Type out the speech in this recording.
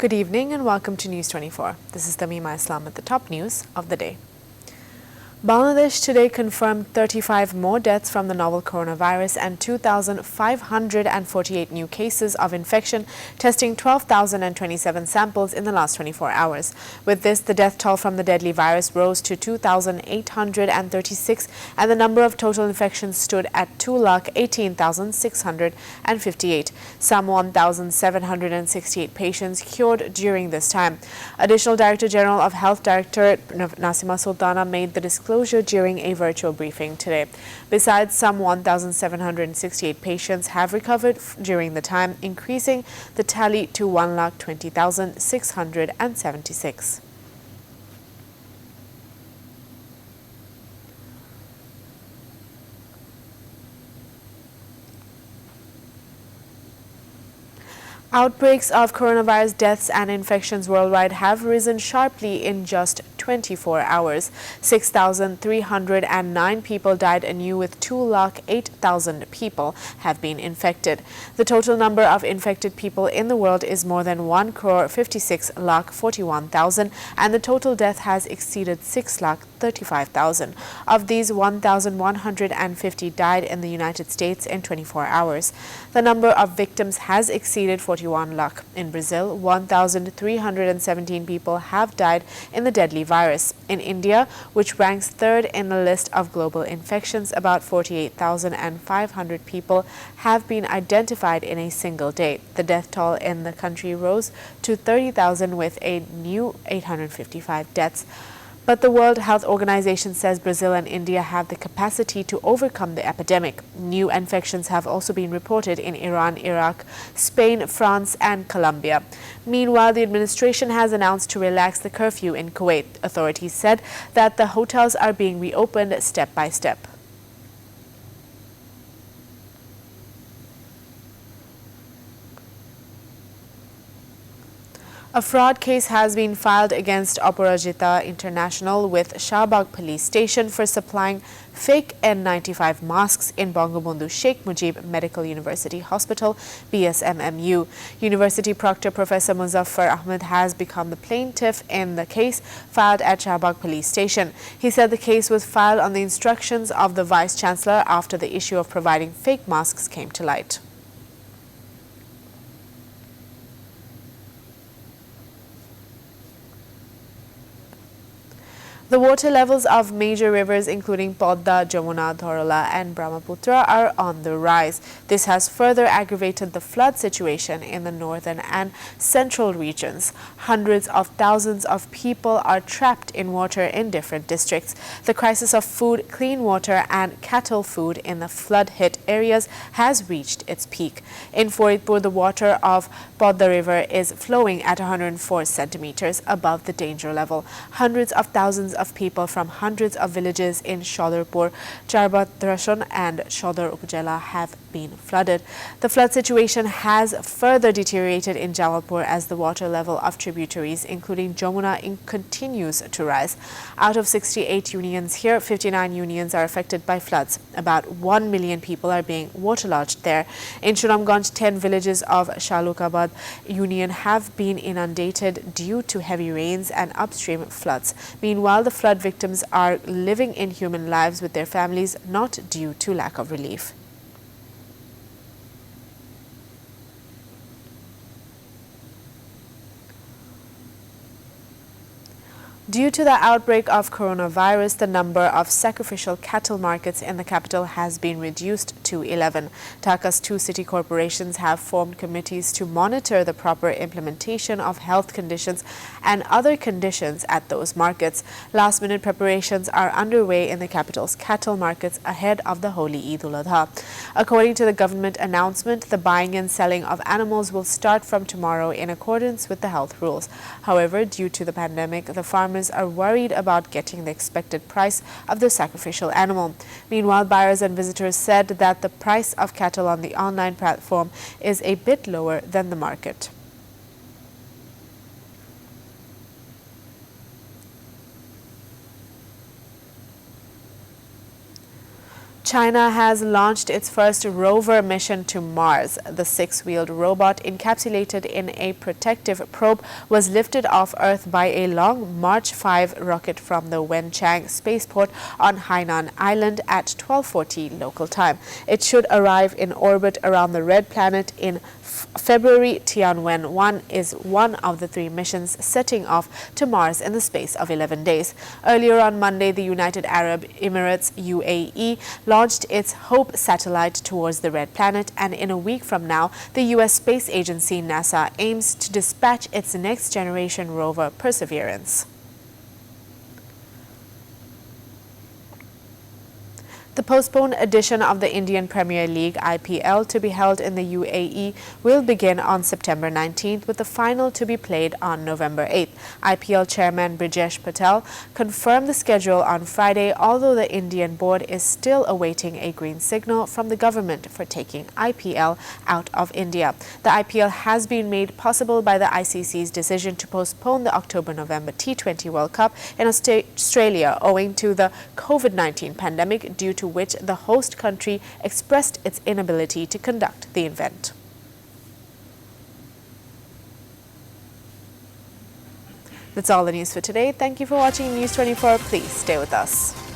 Good evening and welcome to News 24. This is Tamima Islam with the top news of the day. Bangladesh today confirmed 35 more deaths from the novel coronavirus and 2,548 new cases of infection, testing 12,027 samples in the last 24 hours. With this, the death toll from the deadly virus rose to 2,836 and the number of total infections stood at 2,18,658. Some 1,768 patients cured during this time. Additional Director General of Health Director Nasima Sultana made the disclosure during a virtual briefing today. Besides, some 1,768 patients have recovered during the time, increasing the tally to 1,20,676. Outbreaks of coronavirus deaths and infections worldwide have risen sharply in just 24 hours. 6,309 people died anew, with 208,000 people have been infected. The total number of infected people in the world is more than 1,56,41,000, and the total death has exceeded 6,35,000. Of these, 1,150 died in the United States in 24 hours. The number of victims has exceeded 41 lakh. In Brazil, 1,317 people have died in the deadly virus. In India, which ranks third in the list of global infections, about 48,500 people have been identified in a single day. The death toll in the country rose to 30,000 with a new 855 deaths. But the World Health Organization says Brazil and India have the capacity to overcome the epidemic. New infections have also been reported in Iran, Iraq, Spain, France, and Colombia. Meanwhile, the administration has announced to relax the curfew in Kuwait. Authorities said that the hotels are being reopened step by step. A fraud case has been filed against Aparajita International with Shahbag Police Station for supplying fake N95 masks in Bangabandhu Sheikh Mujib Medical University Hospital, BSMMU. University proctor Professor Muzaffar Ahmed has become the plaintiff in the case filed at Shahbag Police Station. He said the case was filed on the instructions of the Vice-Chancellor after the issue of providing fake masks came to light. The water levels of major rivers including Podda, Jamuna, Dhorola and Brahmaputra are on the rise. This has further aggravated the flood situation in the northern and central regions. Hundreds of thousands of people are trapped in water in different districts. The crisis of food, clean water and cattle food in the flood-hit areas has reached its peak. In Faridpur, the water of Podda River is flowing at 104 centimeters above the danger level. Hundreds of thousands of people from hundreds of villages in Shodarpur, Charbatrashon and Shodar Upazila have been flooded. The flood situation has further deteriorated in Jamalpur as the water level of tributaries, including Jamuna, continues to rise. Out of 68 unions here, 59 unions are affected by floods. About 1 million people are being waterlogged there. In Churamganj, 10 villages of Shalukabad union have been inundated due to heavy rains and upstream floods. Meanwhile, the flood victims are living inhuman lives with their families, not due to lack of relief. Due to the outbreak of coronavirus, the number of sacrificial cattle markets in the capital has been reduced to 11. Dhaka's two city corporations have formed committees to monitor the proper implementation of health conditions and other conditions at those markets. Last-minute preparations are underway in the capital's cattle markets ahead of the Holy Eid ul-Adha. According to the government announcement, the buying and selling of animals will start from tomorrow in accordance with the health rules. However, due to the pandemic, the farmers are worried about getting the expected price of the sacrificial animal. Meanwhile, buyers and visitors said that the price of cattle on the online platform is a bit lower than the market. China has launched its first rover mission to Mars. The six-wheeled robot, encapsulated in a protective probe, was lifted off Earth by a Long March 5 rocket from the Wenchang spaceport on Hainan Island at 12:40 local time. It should arrive in orbit around the red planet in February. Tianwen-1 is one of the three missions setting off to Mars in the space of 11 days. Earlier on Monday, the United Arab Emirates UAE launched its HOPE satellite towards the red planet, and in a week from now, the U.S. space agency NASA aims to dispatch its next-generation rover Perseverance. The postponed edition of the Indian Premier League IPL to be held in the UAE will begin on September 19th, with the final to be played on November 8th. IPL chairman Brijesh Patel confirmed the schedule on Friday, although the Indian board is still awaiting a green signal from the government for taking IPL out of India. The IPL has been made possible by the ICC's decision to postpone the October-November T20 World Cup in Australia owing to the COVID-19 pandemic, due to which the host country expressed its inability to conduct the event. That's all the news for today. Thank you for watching News 24. Please stay with us.